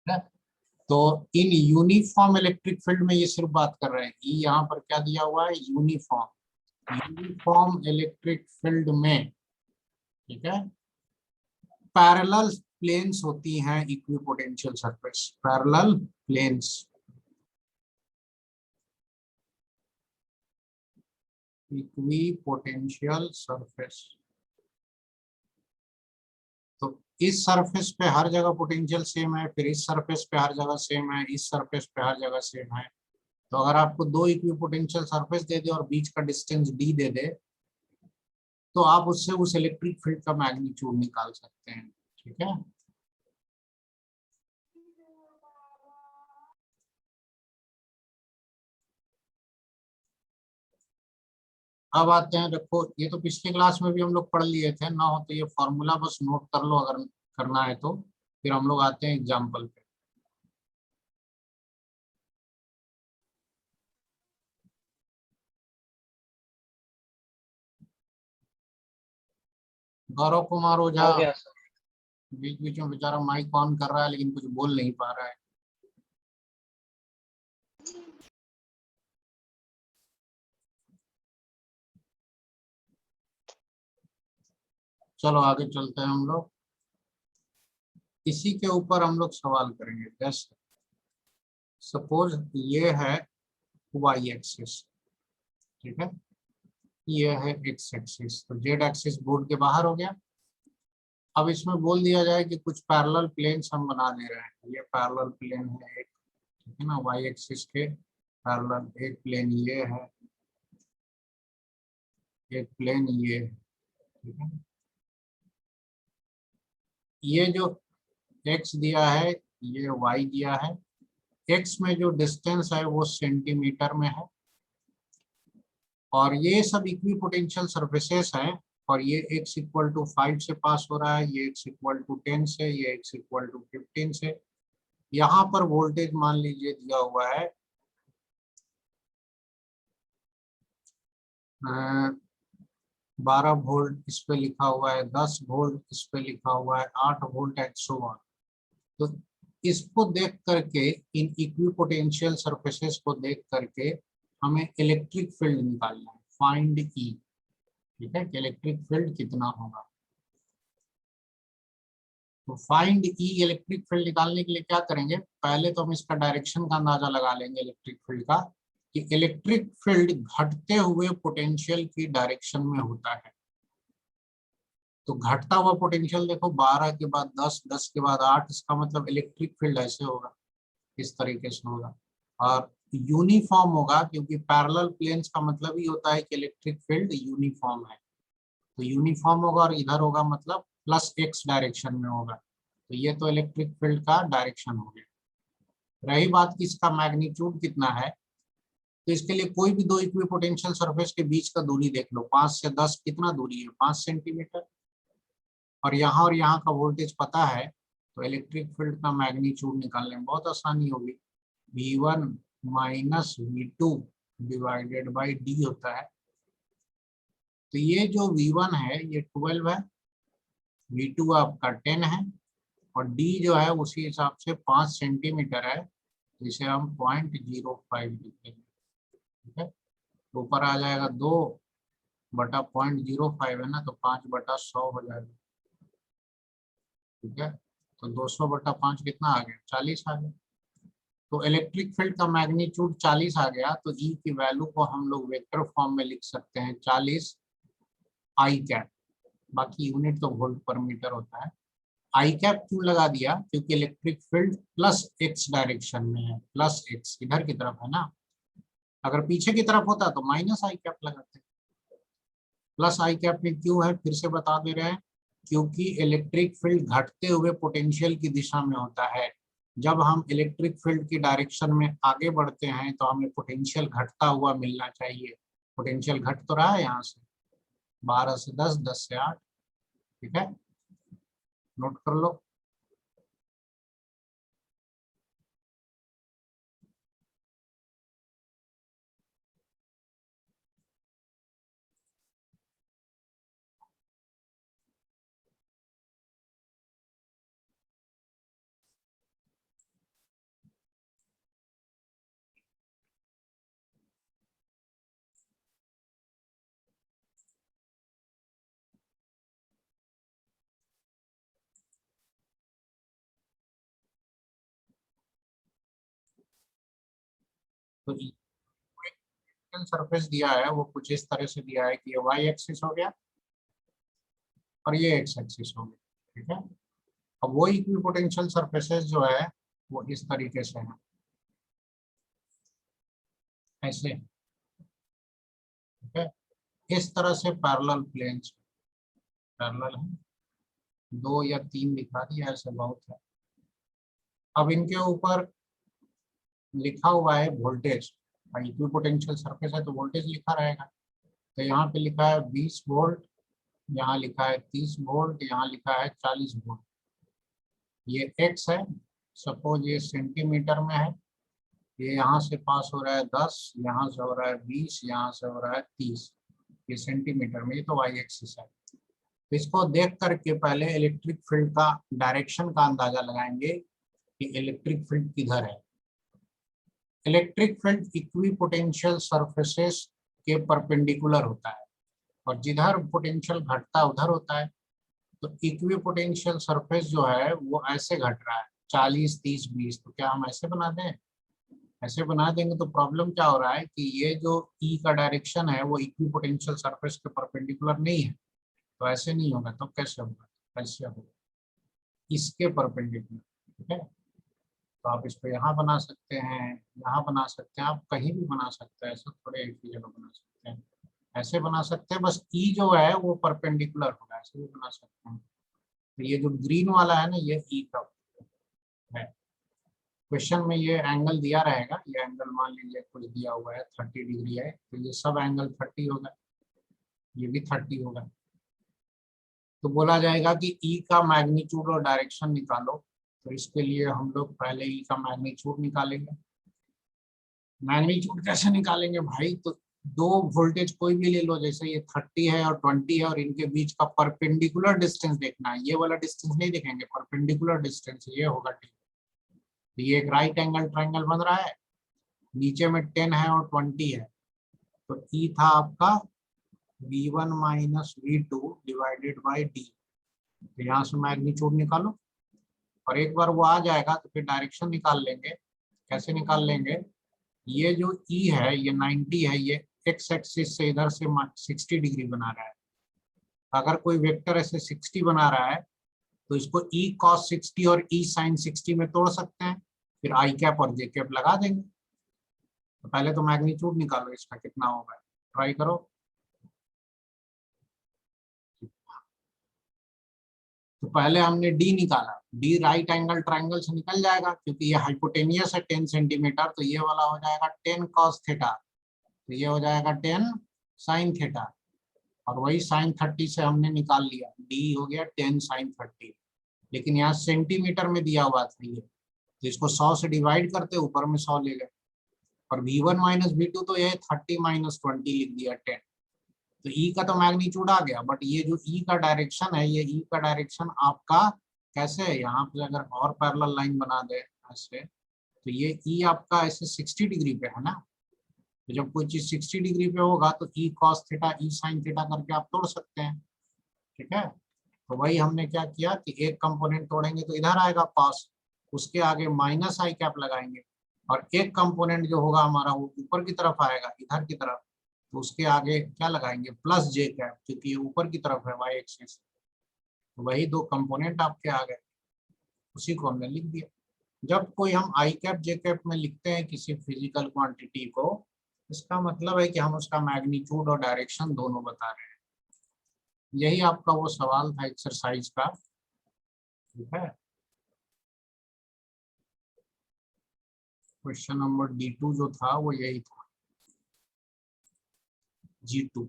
है? तो in uniform electric field में ये सिर्फ बात कर रहे हैं कि यहाँ पर क्या दिया हुआ है, यूनिफॉर्म। यूनिफॉर्म इलेक्ट्रिक फील्ड में, ठीक है, पैरेलल प्लेन्स होती हैं equipotential surface, parallel planes, equipotential surface. तो इस सरफेस पे हर जगह पोटेंशियल सेम है, फिर इस सरफेस पे हर जगह सेम है, इस सरफेस पे हर जगह सेम है। तो अगर आपको दो इक्विपोटेंशियल सरफेस दे दे और बीच का डिस्टेंस डी दे दे, तो आप उससे उस इलेक्ट्रिक फील्ड का मैग्नीट्यूड निकाल सकते हैं। ठीक है, अब आते हैं, देखो ये तो पिछले क्लास में भी हम लोग पढ़ लिए थे ना, हो तो ये फॉर्मूला बस नोट कर लो अगर करना है तो। फिर हम लोग आते हैं एग्जाम्पल पे। गौरव कुमार ओझा हो गया सर। बीच बीच में बेचारा माइक ऑन कर रहा है लेकिन कुछ बोल नहीं पा रहा है। चलो आगे चलते हैं हम लोग, इसी के ऊपर हम लोग सवाल करेंगे। जैसे सपोज ये है वाई एक्सिस, ठीक है, ये है एक्स एक्सिस, तो जेड एक्सिस बोर्ड के बाहर हो गया। अब इसमें बोल दिया जाए कि कुछ पैरेलल प्लेन्स हम बना दे रहे हैं। ये पैरेलल प्लेन है एक, ठीक है ना, वाई एक्सिस के पैरेलल एक प्लेन ये है, एक प्लेन ये है, ठीक है। ये जो एक्स दिया है, ये वाई दिया है। एक्स में जो डिस्टेंस है वो सेंटीमीटर में है, और ये सब इक्विपोटेंशियल सर्फेसेस हैं। और ये x इक्वल टू 5 से पास हो रहा है, ये x इक्वल टू 10 से, ये x इक्वल टू 15 से। यहाँ पर वोल्टेज मान लीजिए दिया हुआ है 12 वोल्ट, इस पे लिखा हुआ है 10 वोल्ट, इस पे लिखा हुआ है 8 वोल्ट एंड सो ऑन। तो इसको देख करके, इन इक्विपोटेंशियल सरफेसेस को देख करके हमें इलेक्ट्रिक फील्ड निकालना है, फाइंड ई। ठीक है, कि इलेक्ट्रिक फील्ड कितना होगा। तो फाइंड ई इलेक्ट्रिक फील्ड निकालने के लिए क्या करेंगे, पहले तो हम इसका डायरेक्शन का अंदाजा लगा लेंगे इलेक्ट्रिक फील्ड का, कि इलेक्ट्रिक फील्ड घटते हुए पोटेंशियल की डायरेक्शन में होता है। तो घटता हुआ पोटेंशियल देखो, 12 के बाद 10, 10 के बाद 8, इसका मतलब इलेक्ट्रिक फील्ड ऐसे होगा, इस तरीके से होगा। और यूनिफॉर्म होगा, क्योंकि पैरेलल प्लेन्स का मतलब ही होता है कि इलेक्ट्रिक फील्ड यूनिफॉर्म है। तो यूनिफॉर्म होगा और इधर होगा मतलब प्लस एक्स डायरेक्शन में होगा। तो ये तो इलेक्ट्रिक फील्ड का डायरेक्शन हो गया। रही बात कि इसका मैग्नीट्यूड कितना है, तो इसके लिए कोई भी दो इक्विपोटेंशियल सरफेस के बीच का दूरी देख लो, 5 से 10 कितना दूरी है, 5 सेंटीमीटर। और यहाँ का वोल्टेज पता है, तो इलेक्ट्रिक फील्ड का मैग्नीट्यूड निकालने में बहुत आसानी होगी। V1 minus V2 divided by D होता है। तो ये जो V1 है ये 12 है, V2 आपका 10 है, और डी जो है उसी हिसाब से 5 सेंटीमीटर है, जिसे हम 0.05 लिखते हैं। ठीक है, तो ऊपर आ जाएगा 2/0.05 है ना, तो 5/100 हो जाएगा। ठीक है, तो 200/5 कितना आ गया, 40 आ गया। तो इलेक्ट्रिक फील्ड का मैग्नीट्यूड 40 आ गया, तो ई की वैल्यू को हम लोग वेक्टर फॉर्म में लिख सकते हैं 40 आई कैप। बाकी यूनिट तो वोल्ट पर मीटर होता है। आई कैप क्यों लगा दिया, क्योंकि electric field plus x direction में है, प्लस एक्स इधर की तरफ है ना। अगर पीछे की तरफ होता तो माइनस आई कैप लगाते। प्लस आई कैप में क्यों है, फिर से बता दे रहे हैं, क्योंकि इलेक्ट्रिक फील्ड घटते हुए पोटेंशियल की दिशा में होता है। जब हम इलेक्ट्रिक फील्ड की डायरेक्शन में आगे बढ़ते हैं तो हमें पोटेंशियल घटता हुआ मिलना चाहिए। पोटेंशियल घट तो रहा है यहाँ से, 12 से 10, 10 से 8। ठीक है, नोट कर लो। तो सरफेस दिया है वो कुछ इस तरह से दिया है कि ये वाई एक्सिस हो गया और ये एक्स एक्सिस हो गया, ठीक है। अब वो इक्विपोटेंशियल सरफेसेस जो है वो इस तरीके से है, ऐसे, ठीक है। इस तरह से पैरेलल प्लेन्स, पैरेलल है, 2 या 3 दिखा दिया, ऐसे बहुत है। अब इनके ऊपर लिखा हुआ है वोल्टेज, इक्विपोटेंशियल सरफेस है तो वोल्टेज लिखा रहेगा। तो यहाँ पे लिखा है 20 वोल्ट, यहाँ लिखा है 30 वोल्ट, यहाँ लिखा है 40 वोल्ट। ये एक्स है, सपोज ये सेंटीमीटर में है, ये यहाँ से पास हो रहा है 10, यहाँ से हो रहा है 20, यहाँ से हो रहा है 30, ये सेंटीमीटर में, ये तो वाई एक्सिस है। तो इसको देख करके पहले इलेक्ट्रिक फील्ड का डायरेक्शन का अंदाजा लगाएंगे कि इलेक्ट्रिक फील्ड किधर है। इलेक्ट्रिक फील्ड इक्विपोटेंशियल सरफेसेस के परपेंडिकुलर होता है और जिधर पोटेंशियल घटता है उधर होता है। तो इक्विपोटेंशियल सरफेस जो है वो ऐसे घट रहा है 40, 30, 20, तो क्या हम ऐसे बना दें? ऐसे बना देंगे तो प्रॉब्लम क्या हो रहा है कि ये जो ई का डायरेक्शन है वो इक्विपोटेंशियल सरफेस के परपेंडिकुलर नहीं है, तो ऐसे नहीं होगा। तो कैसे होगा? ऐसे होगा, इसके परपेंडिकुलर, ठीक है। तो आप इसको यहाँ बना सकते हैं, यहाँ बना सकते हैं, आप कहीं भी बना सकते हैं, ऐसा थोड़े एक ही जगह बना सकते हैं, ऐसे बना सकते हैं। बस ई जो है वो परपेंडिकुलर होगा, ऐसे भी बना सकते हैं। तो ये जो ग्रीन वाला है ना, ये ई का है। क्वेश्चन में ये एंगल दिया रहेगा, ये एंगल मान लीजिए कुछ दिया हुआ है 30 डिग्री है, तो ये सब एंगल 30 होगा, ये भी 30 होगा। तो बोला जाएगा कि ई का मैग्नीट्यूड और डायरेक्शन निकालो। तो इसके लिए हम लोग पहले ई का मैग्नीट्यूड निकालेंगे। मैग्नीट्यूड कैसे निकालेंगे भाई? तो दो वोल्टेज कोई भी ले लो, जैसे ये 30 है और 20 है, और इनके बीच का परपेंडिकुलर डिस्टेंस देखना है। ये वाला डिस्टेंस नहीं देखेंगे, परपेंडिकुलर डिस्टेंस ये होगा टी। तो ये एक राइट एंगल ट्रायंगल बन रहा है, नीचे में 10 है और 20 है, तो ई था आपका V1 minus V2 divided by D. तो यहाँ से मैग्नीट्यूड निकालो, और एक बार वो आ जाएगा तो फिर डायरेक्शन निकाल लेंगे। कैसे निकाल लेंगे? ये जो ई है ये 90 है, ये एक्स एक्सिस से इधर से 60 डिग्री बना रहा है। अगर कोई वेक्टर ऐसे 60 बना रहा है तो इसको ई कॉस 60 और ई साइन 60 में तोड़ सकते हैं, फिर आई कैप और जे कैप लगा देंगे। तो पहले तो मैग्नीट्यूड निकालो इसका कितना होगा, ट्राई करो। तो पहले हमने डी निकाला, डी राइट एंगल ट्रायंगल से निकल जाएगा क्योंकि ये हाइपोटेनियस है 10 सेंटीमीटर, तो ये वाला हो जाएगा 10 कॉस थीटा, तो ये हो जाएगा 10 साइन थीटा, और वही साइन 30 से हमने निकाल लिया, डी हो गया 10 साइन 30। लेकिन यहाँ सेंटीमीटर में दिया हुआ था ये, तो इसको 100 से डिवाइड करते, ऊपर में 100 ले गए, और V1 माइनस V2 तो ये 30 माइनस 20 लिख दिया 10। तो ई का तो मैग्नीट्यूड आ गया, बट ये जो ई का डायरेक्शन है, ये ई का डायरेक्शन आपका कैसे है, यहाँ पे अगर और पैरेलल लाइन बना दे ऐसे, तो ये ई आपका ऐसे 60 डिग्री पे है ना। तो जब कोई चीज 60 डिग्री पे होगा तो E cos theta E sine theta करके आप तोड़ सकते हैं, ठीक है। तो वही हमने क्या किया कि एक कंपोनेंट तोड़ेंगे तो इधर आएगा कॉस, उसके आगे माइनस आई कैप लगाएंगे, और एक कंपोनेंट जो होगा हमारा वो ऊपर की तरफ आएगा इधर की तरफ, तो उसके आगे क्या लगाएंगे, प्लस जे कैप, क्योंकि ये ऊपर की तरफ है वाई एक्सिस। तो वही दो कंपोनेंट आपके आ गए, उसी को हमने लिख दिया। जब कोई हम आई कैप जे कैप में लिखते हैं किसी फिजिकल क्वांटिटी को, इसका मतलब है कि हम उसका मैग्नीट्यूड और डायरेक्शन दोनों बता रहे हैं। यही आपका वो सवाल था एक्सरसाइज का, ठीक है। क्वेश्चन नंबर D2 जो था वो यही था, G2।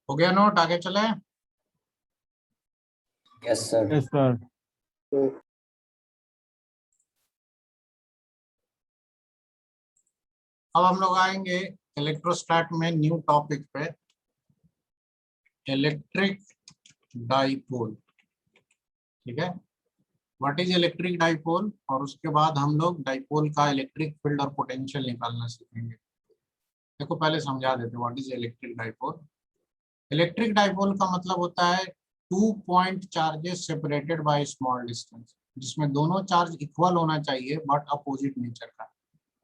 हो गया नोट, आगे चले। Yes sir. Yes sir. अब हम लोग आएंगे इलेक्ट्रोस्टैट में न्यू टॉपिक पे, इलेक्ट्रिक डाइपोल। ठीक है, व्हाट इज इलेक्ट्रिक डाइपोल, और उसके बाद हम लोग डाइपोल का इलेक्ट्रिक फील्ड और पोटेंशियल निकालना सीखेंगे। देखो पहले समझा देते what is electric dipole. Electric dipole का मतलब होता है two point charges separated by small distance, जिसमें दोनों चार्ज इक्वल होना चाहिए बट अपोजिट नेचर का।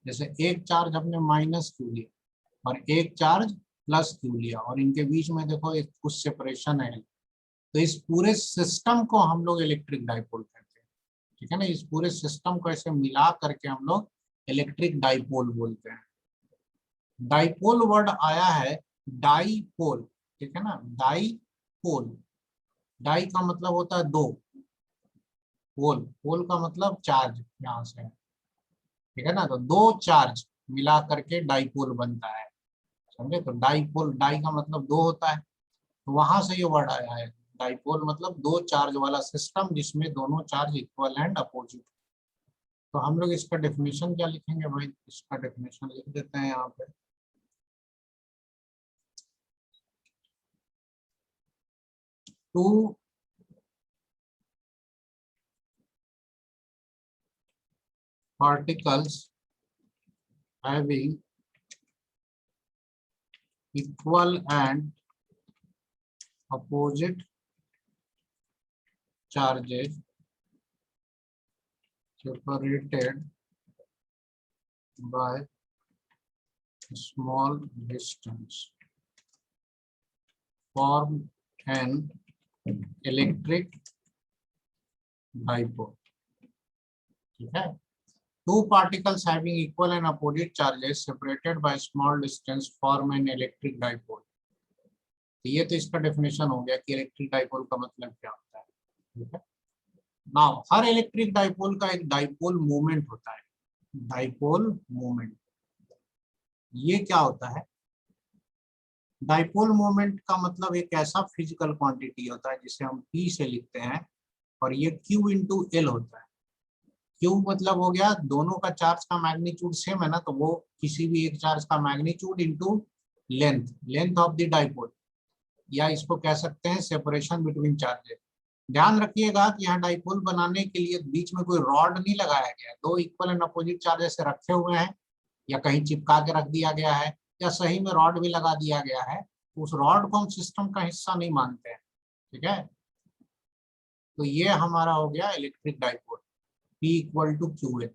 जैसे एक चार्ज हमने माइनस क्यू लिया और एक चार्ज प्लस क्यू लिया, और इनके बीच में देखो एक कुछ सेपरेशन है, तो इस पूरे सिस्टम को हम लोग इलेक्ट्रिक डाइपोल कहते हैं। ठीक है ना, इस पूरे सिस्टम को ऐसे मिला करके हम लोग इलेक्ट्रिक डाइपोल बोलते हैं। डाइपोल वर्ड आया है डाइपोल, ठीक है ना, डाइपोल। डाई का मतलब होता है दो, पोल, पोल का मतलब चार्ज यहाँ से है। ठीक है ना, तो दो चार्ज मिला करके डाइपोल बनता है, समझे। तो डाइपोल, डाई का मतलब दो होता है, तो वहां से ये वर्ड आया है। डाइपोल मतलब दो चार्ज वाला सिस्टम जिसमें दोनों चार्ज इक्वल एंड अपोजिट। तो हम लोग इसका डेफिनेशन क्या लिखेंगे भाई, इसका डेफिनेशन लिख देते हैं यहाँ पे। Two particles having equal and opposite charges separated by small distance form an electric dipole। ठीक है, two particles having equal and opposite charges separated by small distance form an electric dipole। तो ये तो इसका डेफिनेशन हो गया कि electric dipole का मतलब क्या होता है। ठीक है, नाउ हर इलेक्ट्रिक डाइपोल का एक डाइपोल मोमेंट होता है। डाइपोल मोमेंट ये क्या होता है, डाइपोल मोमेंट का मतलब एक ऐसा फिजिकल क्वांटिटी होता है जिसे हम P से लिखते हैं, और ये Q इंटू एल होता है। Q मतलब हो गया दोनों का चार्ज का मैग्नीट्यूड सेम है ना, तो वो किसी भी एक चार्ज का magnitude into length, length of the dipole, या इसको कह सकते हैं सेपरेशन बिटवीन चार्जेस। ध्यान रखिएगा कि यहाँ डाइपोल बनाने के लिए बीच में कोई रॉड नहीं लगाया गया, दो इक्वल एंड अपोजिट चार्ज ऐसे रखे हुए हैं, या कहीं चिपका के रख दिया गया है, या सही में रॉड भी लगा दिया गया है, तो उस रॉड को हम सिस्टम का हिस्सा नहीं मानते हैं। ठीक है, तो ये हमारा हो गया electric dipole, P equal to q l.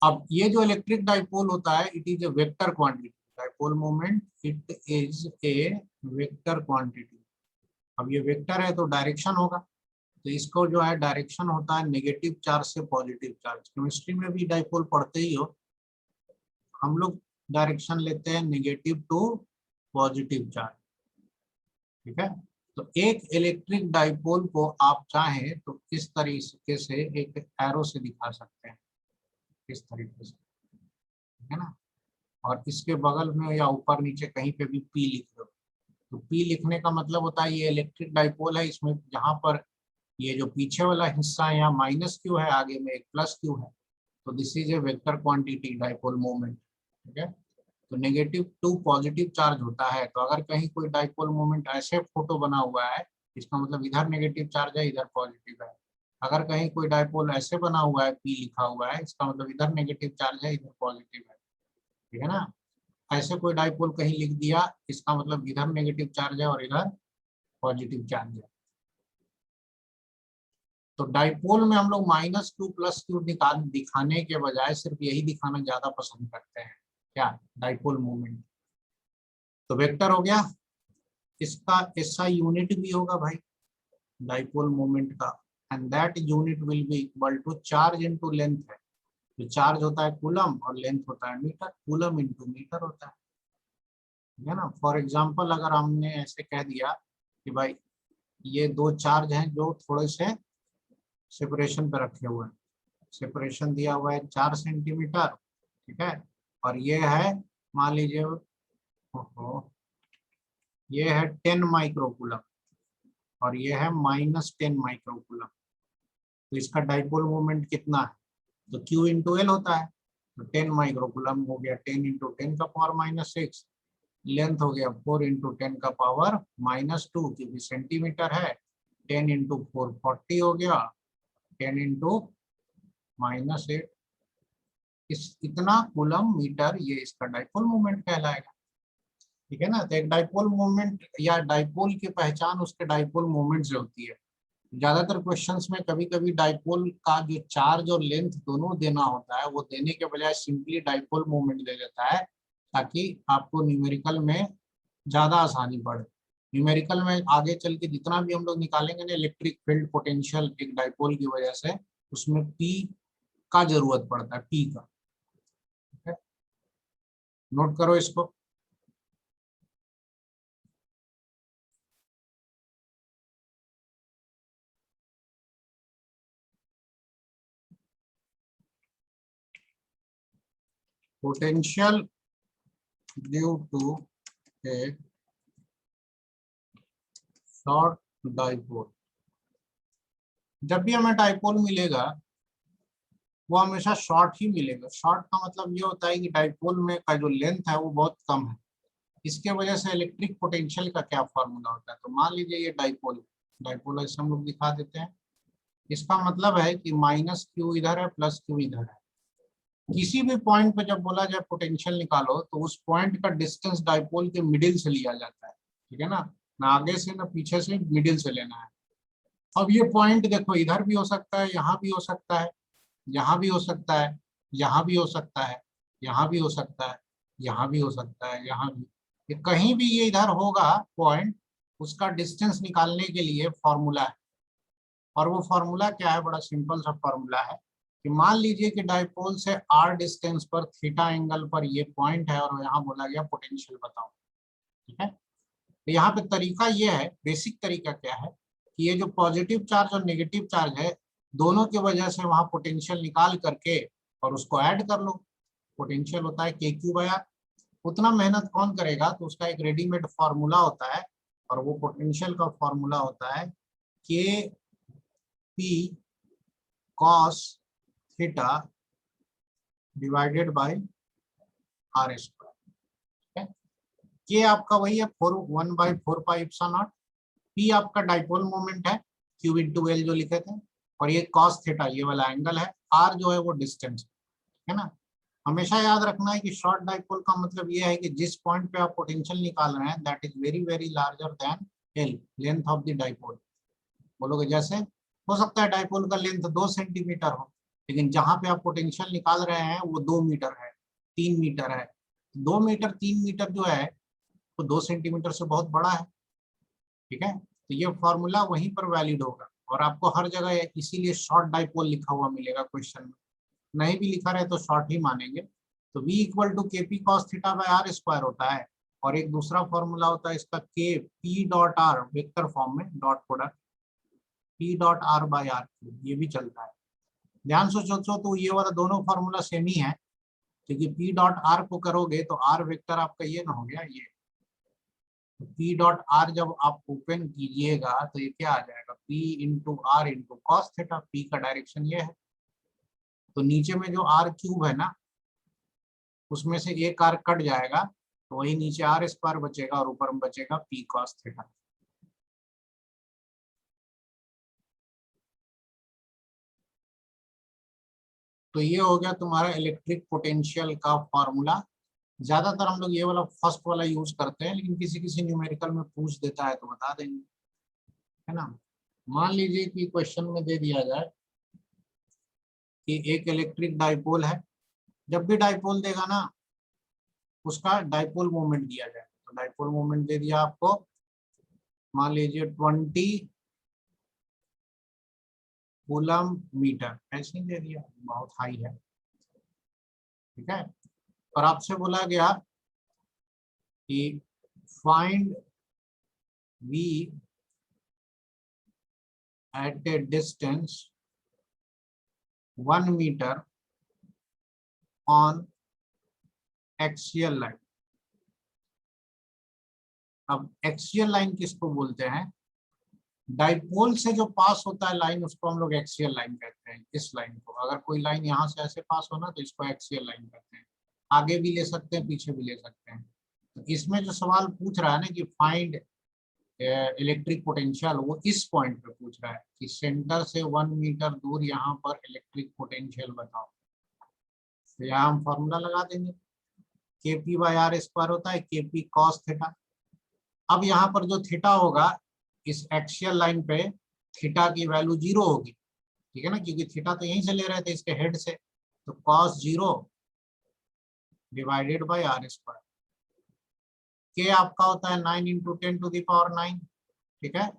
अब ये जो इलेक्ट्रिक डाइपोल होता है, it is a vector quantity, dipole moment it is a vector quantity. अब ये वेक्टर है तो डायरेक्शन होगा, तो इसको जो है डायरेक्शन होता है नेगेटिव चार्ज से पॉजिटिव चार्ज। केमिस्ट्री में भी डाइपोल पढ़ते ही हो, हम लोग डायरेक्शन लेते हैं नेगेटिव टू पॉजिटिव चार्ज। ठीक है, तो एक इलेक्ट्रिक डाइपोल को आप चाहें तो किस तरीके से एक एरो से दिखा सकते हैं, इस तरीके से, ठीक है ना, और इसके बगल में या ऊपर नीचे कहीं पे भी P लिख दो। तो P लिखने का मतलब होता है ये इलेक्ट्रिक डाइपोल है, इसमें जहां पर ये जो पीछे वाला हिस्सा है यहाँ माइनस क्यू है, आगे में एक प्लस क्यू है, तो this is a vector quantity dipole moment. ठीक है, तो नेगेटिव टू पॉजिटिव चार्ज होता है, तो अगर कहीं कोई डाइपोल मोमेंट ऐसे फोटो बना हुआ है, इसका मतलब इधर नेगेटिव चार्ज है इधर पॉजिटिव है। अगर कहीं कोई डाइपोल ऐसे बना हुआ है P लिखा हुआ है, इसका मतलब इधर नेगेटिव चार्ज है इधर पॉजिटिव है। ठीक है ना, ऐसे कोई डाइपोल कहीं लिख दिया, इसका मतलब इधर नेगेटिव चार्ज है और इधर पॉजिटिव चार्ज है। तो डाइपोल में हम लोग माइनस क्यू प्लस क्यू दिखाने के बजाय सिर्फ यही दिखाना ज्यादा पसंद करते हैं, क्या, डाइपोल मोमेंट। तो वेक्टर हो गया, इसका एसआई यूनिट भी होगा भाई डाइपोल मोमेंट का, and that unit will be equal to charge into length है। तो चार्ज होता है कूलम और लेंथ होता है मीटर, कूलम इनटू मीटर होता है ना। फॉर एग्जांपल अगर हमने ऐसे कह दिया कि भाई ये दो चार्ज हैं जो थोड़े से सेपरेशन पे रखे हुए हैं, सेपरेशन दिया हुआ है 4 सेंटीमीटर, ठीक है, और ये है मान लीजिए ये है 10 माइक्रोकूलम और ये है -10 माइक्रोकूलम। तो इसका डाइपोल मोमेंट कितना है, तो Q इंटू एल होता है। तो 10 माइक्रोकूलम हो गया 10 इंटू 10 का पावर -6, लेंथ हो गया 4 इंटू 10 का पावर -2 क्योंकि सेंटीमीटर है, 10 इंटू 4 40 हो गया, 10 इंटू -8, इस इतना कूलम मीटर ये इसका डाइपोल मोमेंट कहलाएगा। ठीक है ना। तो एक डाइपोल मोमेंट या डाइपोल की पहचान उसके डाइपोल मोमेंट से होती है। ज्यादातर क्वेश्चंस में कभी कभी डाइपोल का जो चार्ज और लेंथ दोनों देना होता है वो देने के बजाय सिंपली डाइपोल मोमेंट दे देता है ताकि आपको न्यूमेरिकल में ज्यादा आसानी पड़े। न्यूमेरिकल में आगे चल के जितना भी हम लोग निकालेंगे ना इलेक्ट्रिक फील्ड पोटेंशियल एक डाइपोल की वजह से, उसमें पी का जरूरत पड़ता है, पी का। नोट करो इसको। Potential due to a short dipole. जब भी हमें डाइपोल मिलेगा वो हमेशा शॉर्ट ही मिलेगा। शॉर्ट का मतलब ये होता है कि डाइपोल में का जो लेंथ है वो बहुत कम है। इसके वजह से इलेक्ट्रिक पोटेंशियल का क्या फॉर्मूला होता है, तो मान लीजिए ये डाइपोल, डाइपोल ऐसे हम लोग दिखा देते हैं। इसका मतलब है कि माइनस क्यू इधर है, प्लस क्यू इधर है। किसी भी पॉइंट पे जब बोला जाए पोटेंशियल निकालो तो उस पॉइंट का डिस्टेंस डाइपोल के मिडिल से लिया जाता है। ठीक है ना आगे से ना पीछे से, मिडिल से लेना है। अब ये पॉइंट देखो इधर भी हो सकता है, यहाँ भी हो सकता है, यहाँ भी हो सकता है, यहाँ भी हो सकता है, यहाँ भी हो सकता है, यहाँ भी हो सकता है, यहाँ भी, ये कहीं भी ये इधर होगा पॉइंट, उसका डिस्टेंस निकालने के लिए फॉर्मूला है। और वो फॉर्मूला क्या है, बड़ा सिंपल सा फॉर्मूला है कि मान लीजिए कि डाइपोल से आर डिस्टेंस पर थीटा एंगल पर ये पॉइंट है और यहाँ बोला गया पोटेंशियल बताओ। ठीक है। तो यहाँ पे तरीका ये है, बेसिक तरीका क्या है कि ये जो पॉजिटिव चार्ज और नेगेटिव चार्ज है दोनों की वजह से वहां पोटेंशियल निकाल करके और उसको ऐड कर लो। पोटेंशियल होता है के क्यू बाई आर। उतना मेहनत कौन करेगा, तो उसका एक रेडीमेड फॉर्मूला होता है और वो पोटेंशियल का फॉर्मूला होता है k p cos theta divided by r square. K आपका वही है 1/4πε0। पी आपका डाइपोल मोमेंट है, क्यू इंटू एल जो लिखे थे, और ये कॉस थीटा ये वाला एंगल है, आर जो है वो डिस्टेंस है ना। हमेशा याद रखना है कि शॉर्ट डाइपोल का मतलब ये है कि जिस पॉइंट पे आप पोटेंशियल निकाल रहे हैं that is very very larger than L, length of the dipole. बोलोगे जैसे हो सकता है डाइपोल का लेंथ 2 सेंटीमीटर हो, लेकिन जहां पे आप पोटेंशियल निकाल रहे हैं वो 2 मीटर है, 3 मीटर है। 2 मीटर 3 मीटर जो है वो 2 सेंटीमीटर से बहुत बड़ा है। ठीक है। तो ये फॉर्मूला वहीं पर वैलिड होगा और आपको हर जगह इसीलिए शॉर्ट डाइपोल लिखा हुआ मिलेगा क्वेश्चन में। नहीं भी लिखा रहे तो शॉर्ट ही मानेंगे। तो V equal to k p cos theta by r square होता है। और एक दूसरा फॉर्मूला होता है इसका k p dot r, vector form में dot product p dot r by r cube, ये भी चलता है। ध्यान से सोचो तो ये वाला दोनों फॉर्मूला सेम ही है क्योंकि पी डॉट आर को करोगे तो आर वेक्टर आपका ये ना हो गया ये। पी डॉट आर जब आप ओपन कीजिएगा तो ये क्या आ जाएगा, p into r into cos theta. P का डायरेक्शन ये है, तो नीचे में जो आर क्यूब है ना उसमें से एक आर कट जाएगा तो वही नीचे आर स्क्वायर बचेगा और ऊपर में बचेगा पी कॉस थीटा। तो ये हो गया तुम्हारा इलेक्ट्रिक पोटेंशियल का फॉर्मूला। ज्यादातर हम लोग ये वाला फर्स्ट वाला यूज करते हैं, लेकिन किसी किसी न्यूमेरिकल में पूछ देता है तो बता देंगे, है ना। मान लीजिए कि क्वेश्चन में दे दिया जाए कि एक इलेक्ट्रिक डाइपोल है। जब भी डाइपोल देगा ना उसका डाइपोल मोमेंट दिया जाए। तो डाइपोल मोमेंट दे दिया आपको, मान लीजिए 20 कूलम मीटर, ऐसे ही दे दिया, बहुत हाई है। ठीक है। और आपसे बोला गया कि find V at a distance 1 meter on axial line। अब एक्सियल लाइन किसको बोलते हैं, डाइपोल से जो पास होता है लाइन उसको हम लोग एक्सियल लाइन कहते हैं। इस लाइन को अगर कोई लाइन यहाँ से ऐसे पास होना तो इसको एक्सियल लाइन कहते हैं। आगे भी ले सकते हैं, पीछे भी ले सकते हैं। तो इसमें जो सवाल पूछ रहा है ना कि फाइंड इलेक्ट्रिक पोटेंशियल, वो इस पॉइंट पे पूछ रहा है कि सेंटर से 1 मीटर दूर यहाँ पर इलेक्ट्रिक पोटेंशियल बताओ। तो यहाँ हम फॉर्मूला लगा देंगे, KP/r² होता है KP cos थीटा। अब यहाँ पर जो थीटा होगा इस एक्सियल लाइन पे थीटा की वैल्यू 0 होगी, ठीक है ना, क्योंकि थीटा तो यहीं से ले रहे थे इसके हेड से। तो cos 0 डिवाइडेड बाई r²। के आपका होता है 9 × 10⁹ ठीक है।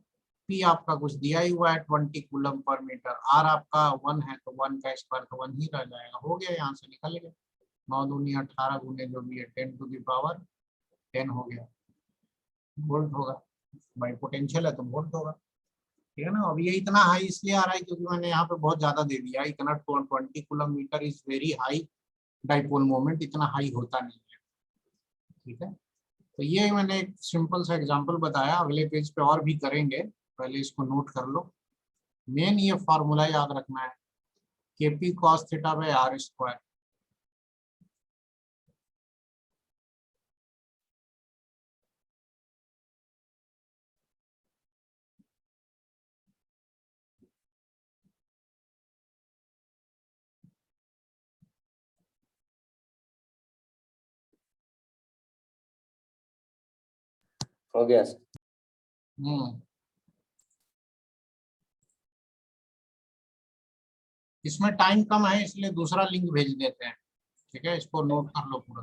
P आपका कुछ दिया ही हुआ है 20 कूलम पर मीटर। R आपका 1 है तो 1 का स्क्वायर तो 1 ही रह जाएगा, हो गया, यहाँ से निकल गया। 9 दूनी 18 गुने जो भी है 10⁻10 हो गया, वोल्ट होगा। भाई पोटेंशियल है तो वोल्ट होगा, ठीक है ना। अब ये इतना हाई इसलिए आ रहा है क्योंकि मैंने यहाँ पे बहुत ज्यादा दे दिया। इतना 20 coulomb metre is very high dipole moment, इतना हाई होता नहीं है, ठीक है। तो ये मैंने एक सिंपल सा एग्जांपल बताया, अगले पेज पे और भी करेंगे, पहले इसको नोट कर लो। मेन ये फॉर्मूला याद रखना है, KP cos θ/r²। हो गया सर। इसमें टाइम कम है इसलिए दूसरा लिंक भेज देते हैं, ठीक है, इसको नोट कर लो पूरा।